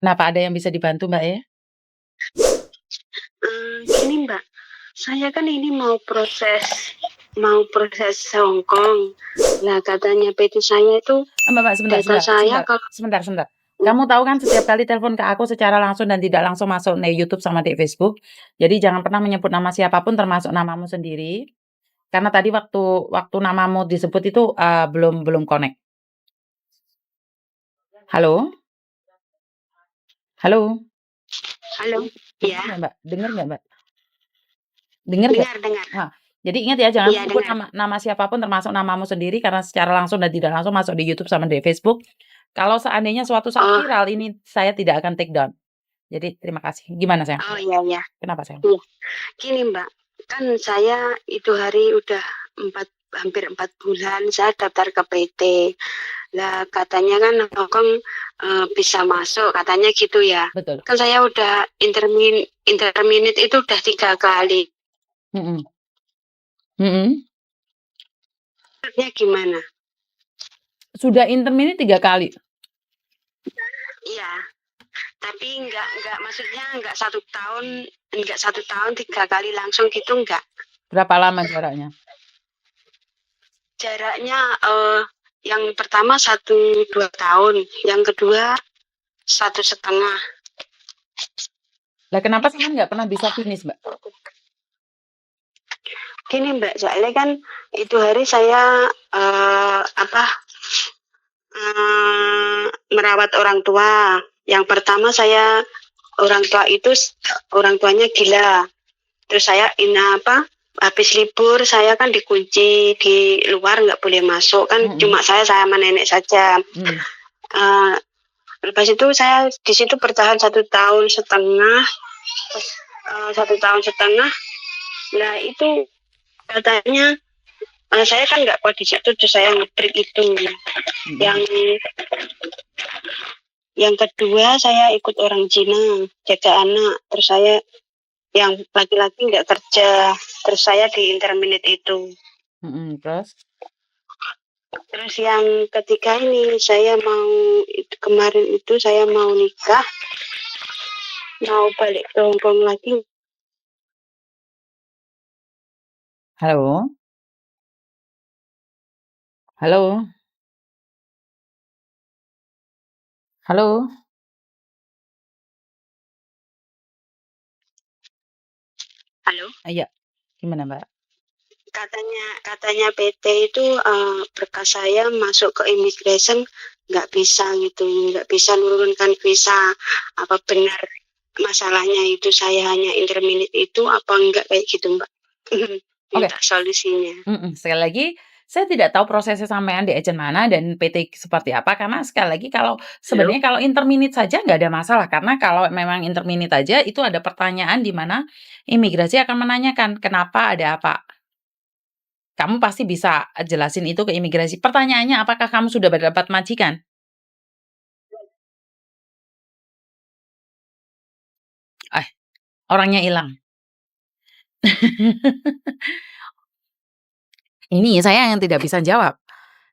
Kenapa, ada yang bisa dibantu, Mbak, ya? Gini Mbak, saya kan ini mau proses Hong Kong. Lah katanya PT saya itu Mbak, data saya kalau sebentar. Kamu tahu kan setiap kali telepon ke aku secara langsung dan tidak langsung masuk di YouTube sama di Facebook. Jadi jangan pernah menyebut nama siapapun termasuk namamu sendiri. Karena tadi waktu namamu disebut itu belum connect. Halo? Halo? Halo, ya. Dengar nggak, Mbak? Dengar nggak? Dengar. Nah, jadi ingat ya, jangan Iya, sebut dengar. nama siapapun termasuk namamu sendiri karena secara langsung dan tidak langsung masuk di YouTube sama di Facebook. Kalau seandainya suatu saat Oh, viral ini saya tidak akan take down. Jadi terima kasih. Gimana, sayang? oh iya. Kenapa, sayang? Iya. Gini Mbak, kan saya itu hari udah hampir 4 bulan saya daftar ke PT. Lah katanya kan Hong Kong bisa masuk, katanya gitu ya. Betul. Kan saya udah interminate itu udah 3 kali. Mhm. Maksudnya gimana? Sudah intermediate 3 kali? Iya, tapi enggak maksudnya enggak 1 tahun 3 kali langsung gitu enggak. Berapa lama jaraknya? Jaraknya yang pertama 1-2 tahun, yang kedua 1,5. Lah kenapa sampean nggak pernah bisa finish, Mbak? Gini Mbak, soalnya kan itu hari saya merawat orang tua. Yang pertama orang tuanya gila. Terus saya habis libur saya kan dikunci di luar, nggak boleh masuk kan. Cuma saya sama nenek saja. Lepas itu saya di situ bertahan 1,5 tahun. 1,5 tahun. Nah itu katanya saya kan nggak kuat di situ, terus saya nge-break itu. Yang kedua saya ikut orang Cina jaga anak, terus saya yang laki-laki nggak kerja, terus saya di interminate itu. Terus yang ketiga ini kemarin itu saya mau nikah, mau balik ke Hong Kong lagi. Halo? Halo? Halo? Halo? Iya. Gimana, Mbak? Katanya PT itu berkas saya masuk ke immigration nggak bisa gitu, nggak bisa menurunkan visa. Apa benar masalahnya itu saya hanya interminate itu apa enggak kayak gitu Mbak? Minta solusinya. Sekali lagi, saya tidak tahu prosesnya sampean di agent mana dan PT seperti apa, karena sekali lagi sebenarnya kalau interminate saja nggak ada masalah, karena kalau memang interminate aja itu ada pertanyaan di mana imigrasi akan menanyakan, "Kenapa, ada apa?" Kamu pasti bisa jelasin itu ke imigrasi. Pertanyaannya, apakah kamu sudah mendapat majikan? Orangnya hilang. Ini saya yang tidak bisa jawab.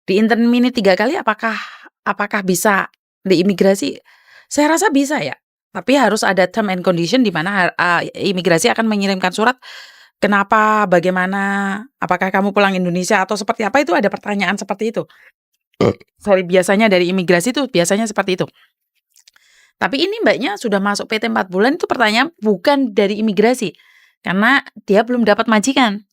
Di interminate 3 kali apakah bisa di imigrasi? Saya rasa bisa ya, tapi harus ada term and condition di mana imigrasi akan mengirimkan surat, kenapa, bagaimana, apakah kamu pulang Indonesia atau seperti apa, itu ada pertanyaan seperti itu. Sorry, biasanya dari imigrasi itu biasanya seperti itu. Tapi ini Mbaknya sudah masuk PT 4 bulan, itu pertanyaan bukan dari imigrasi, karena dia belum dapat majikan.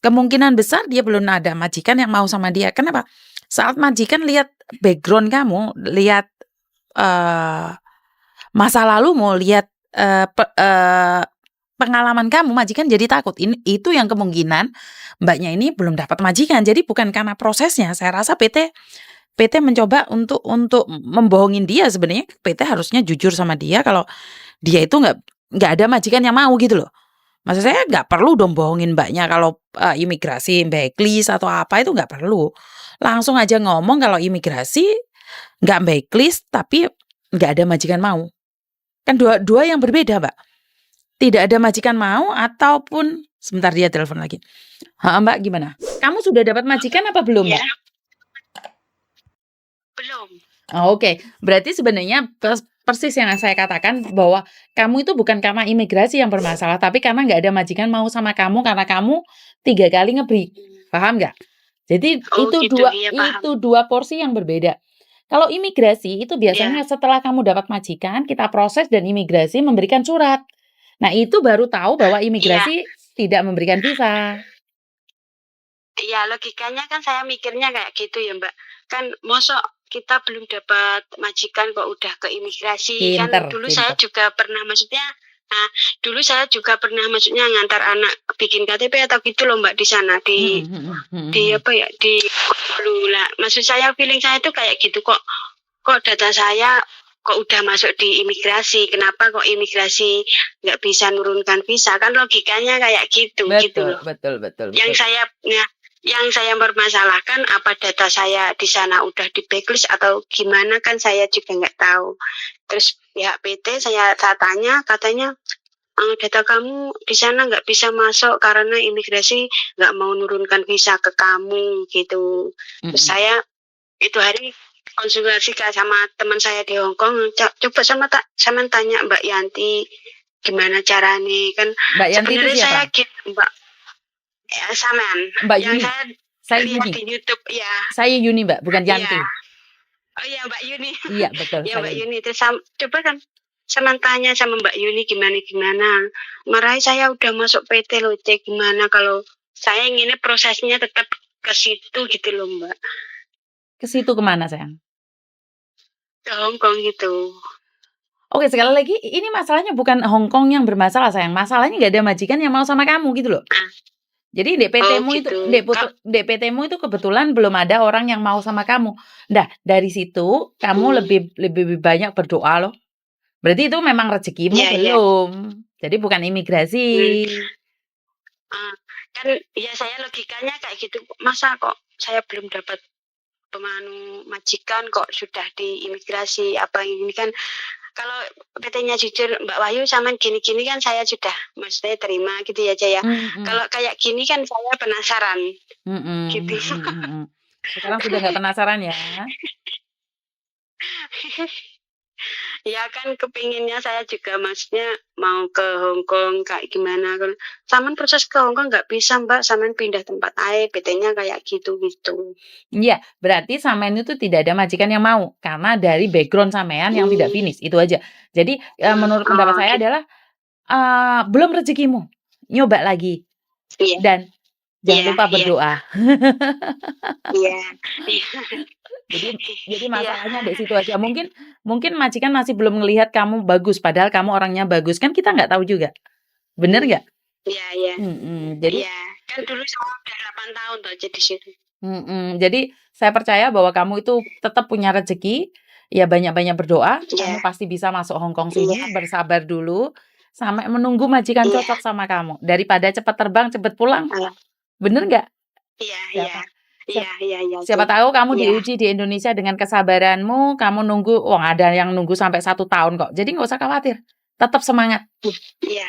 Kemungkinan besar dia belum ada majikan yang mau sama dia. Kenapa? Saat majikan lihat background kamu, lihat masa lalumu, lihat pengalaman kamu, majikan jadi takut. Itu yang kemungkinan Mbaknya ini belum dapat majikan. Jadi bukan karena prosesnya. Saya rasa PT mencoba untuk membohongin dia. Sebenarnya PT harusnya jujur sama dia kalau dia itu nggak ada majikan yang mau gitu loh. Maksud saya nggak perlu dong bohongin Mbaknya kalau imigrasi, backlist atau apa, itu nggak perlu. Langsung aja ngomong kalau imigrasi nggak backlist tapi nggak ada majikan mau. Kan dua yang berbeda, Mbak. Tidak ada majikan mau ataupun sebentar, dia telepon lagi. Mbak gimana? Kamu sudah dapat majikan apa belum, Mbak? Belum. Oke. Berarti sebenarnya Persis yang saya katakan bahwa kamu itu bukan karena imigrasi yang bermasalah, tapi karena nggak ada majikan mau sama kamu karena kamu 3 kali nge-break, paham nggak? Jadi Oh gitu, iya paham. itu 2 porsi yang berbeda. Kalau imigrasi itu Iya, biasanya setelah kamu dapat majikan, kita proses dan imigrasi memberikan surat. Nah, itu baru tahu bahwa iya, imigrasi tidak memberikan visa. iya logikanya kan saya mikirnya kayak gitu ya Mbak. Kan mosok kita belum dapat majikan kok udah ke imigrasi kan Pinter dulu saya pinter. juga pernah maksudnya nah, dulu saya juga pernah maksudnya ngantar anak bikin KTP atau gitu loh Mbak di sana Mhm mhm mhm di mhm. apa ya di dulu lah. Maksud saya feeling saya tuh kayak gitu kok data saya kok udah masuk di imigrasi, kenapa kok imigrasi nggak bisa nurunkan visa? Kan logikanya kayak gitu Betul loh. betul betul Yang betul. saya ya, yang saya permasalahkan apa data saya di sana udah di backlist atau gimana kan saya juga nggak tahu. Terus pihak PT saya tanya katanya data kamu di sana nggak bisa masuk karena imigrasi nggak mau nurunkan visa ke kamu gitu. Terus Mhm. saya itu hari konsultasi sama teman saya di Hong Kong, coba sama tanya Mbak Yanti gimana caranya kan Mbak Yanti itu sebenarnya siapa? saya gitu Mbak ya samaan Mbak yang Yuni? saya Saya lihat Yuni. di YouTube ya Saya Yuni, Mbak, bukan ya Yanti. oh ya Mbak Yuni Iya, betul, ya saya Mbak Yuni. Yuni terus coba kan sama tanya sama Mbak Yuni gimana marahi saya udah masuk PT loh cek gimana kalau saya inginnya prosesnya tetap ke situ gitu loh Mbak Ke situ kemana sayang? ke Hong Kong gitu. Oke, sekali lagi, ini masalahnya bukan Hong Kong yang bermasalah, sayang. Masalahnya nggak ada majikan yang mau sama kamu, gitu loh. Jadi Oh gitu Kak. DPT-mu itu kebetulan belum ada orang yang mau sama kamu. Nah, dari situ kamu Hmm, lebih lebih banyak berdoa loh. Berarti itu memang rezekimu iya iya. belum. Jadi bukan imigrasi. Hmm, kan ya saya logikanya kayak gitu, masa kok saya belum dapat majikan kok sudah di imigrasi, apa ini kan kalau PT-nya jujur Mbak Wahyu sama gini-gini kan saya sudah maksudnya terima gitu ya Jaya. Mhm, Kalau kayak gini kan saya penasaran mhm gitu. mhm mhm. Sekarang sudah nggak penasaran ya? Ya kan kepinginnya saya juga maksudnya mau ke Hong Kong kayak gimana kan. Saman proses ke Hong Kong nggak bisa Mbak, saman pindah tempat aja, PT-nya kayak gitu-gitu. Iya, berarti sampean itu tidak ada majikan yang mau, karena dari background sampean yang tidak Hmm, finish, itu aja. Jadi, menurut pendapat oh saya gitu. adalah, belum rezekimu, nyoba lagi, Iya, dan jangan iya, lupa iya, berdoa. iya, iya, Jadi jadi iya, masalahnya di situ aja. Mungkin mungkin majikan masih belum ngelihat kamu bagus, padahal kamu orangnya bagus, kan kita nggak tahu juga, bener hmm, nggak? iya, iya, Jadi iya. Kan dulu saya udah 8 tahun tuh jadi situ. jadi saya percaya bahwa kamu itu tetap punya rezeki, ya banyak-banyak berdoa, Iya, kamu pasti bisa masuk Hong Kong iya, sini, bersabar dulu, sampai menunggu majikan iya, cocok sama kamu. Daripada cepat terbang, cepat pulang, oh, bener nggak? iya, iya, Siapa iya, siap iya, iya, siapa Cek. tahu kamu Iya, diuji di Indonesia dengan kesabaranmu, kamu nunggu, oh ada yang nunggu sampai 1 tahun kok. Jadi nggak usah khawatir, tetap semangat. iya, iya,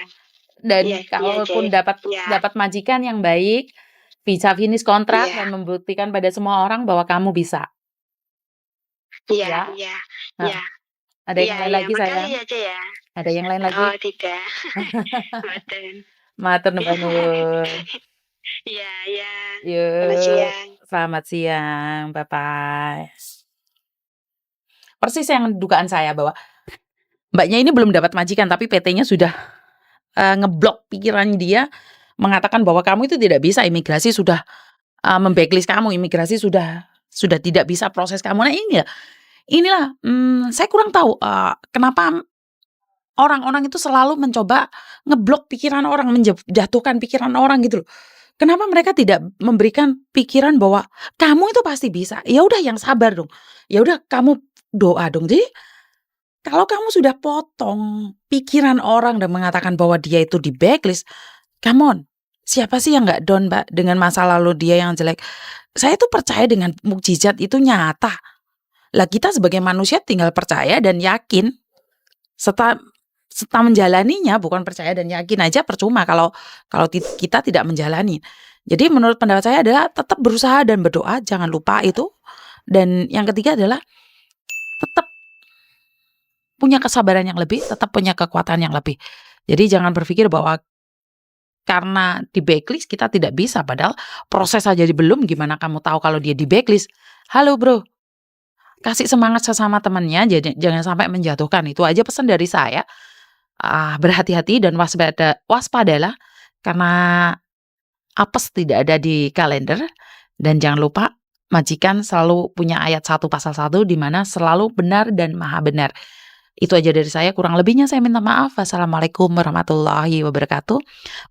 Dan iya, kalaupun Cek. dapat Iya, dapat majikan yang baik, bisa finish kontrak iya, dan membuktikan pada semua orang bahwa kamu bisa, iya, ya. iya, Heeh. iya, Ada iya, yang lain iya. lagi Makasih sayang? ya, Cek ya. Ada yang lain Oh, lagi? tidak. Mboten. Matur nuwun. Iya, iya. Selamat Yuk, siang. selamat siang, bye-bye. Persis yang dugaan saya bahwa Mbaknya ini belum dapat majikan, tapi PT-nya sudah, ngeblok pikiran dia, mengatakan bahwa kamu itu tidak bisa, imigrasi sudah, mem-blacklist kamu, imigrasi sudah tidak bisa proses kamu. Nah ini ya, inilah, saya kurang tahu, kenapa orang-orang itu selalu mencoba ngeblok pikiran orang, menjatuhkan pikiran orang gitu loh. Kenapa mereka tidak memberikan pikiran bahwa kamu itu pasti bisa, ya udah yang sabar dong, ya udah kamu doa dong. Jadi kalau kamu sudah potong pikiran orang dan mengatakan bahwa dia itu di-blacklist, come on, siapa sih yang nggak down, Mbak, dengan masa lalu dia yang jelek? Saya tuh percaya dengan mukjizat itu nyata. Lah kita sebagai manusia tinggal percaya dan yakin, serta serta menjalaninya, bukan percaya dan yakin aja percuma kalau kalau kita tidak menjalani. Jadi menurut pendapat saya adalah tetap berusaha dan berdoa, jangan lupa itu. Dan yang ketiga adalah tetap punya kesabaran yang lebih, tetap punya kekuatan yang lebih. Jadi jangan berpikir bahwa karena di-blacklist kita tidak bisa, padahal proses aja belum, gimana kamu tahu kalau dia di-blacklist? Halo Bro, kasih semangat sesama temennya, jangan sampai menjatuhkan, itu aja pesan dari saya. Berhati-hati dan waspadalah, karena apes tidak ada di kalender, dan jangan lupa majikan selalu punya ayat 1 pasal 1 di mana selalu benar dan maha benar. Itu aja dari saya, kurang lebihnya saya minta maaf. Wassalamualaikum warahmatullahi wabarakatuh.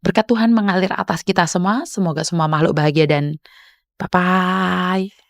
Berkat Tuhan mengalir atas kita semua, semoga semua makhluk bahagia dan bye-bye.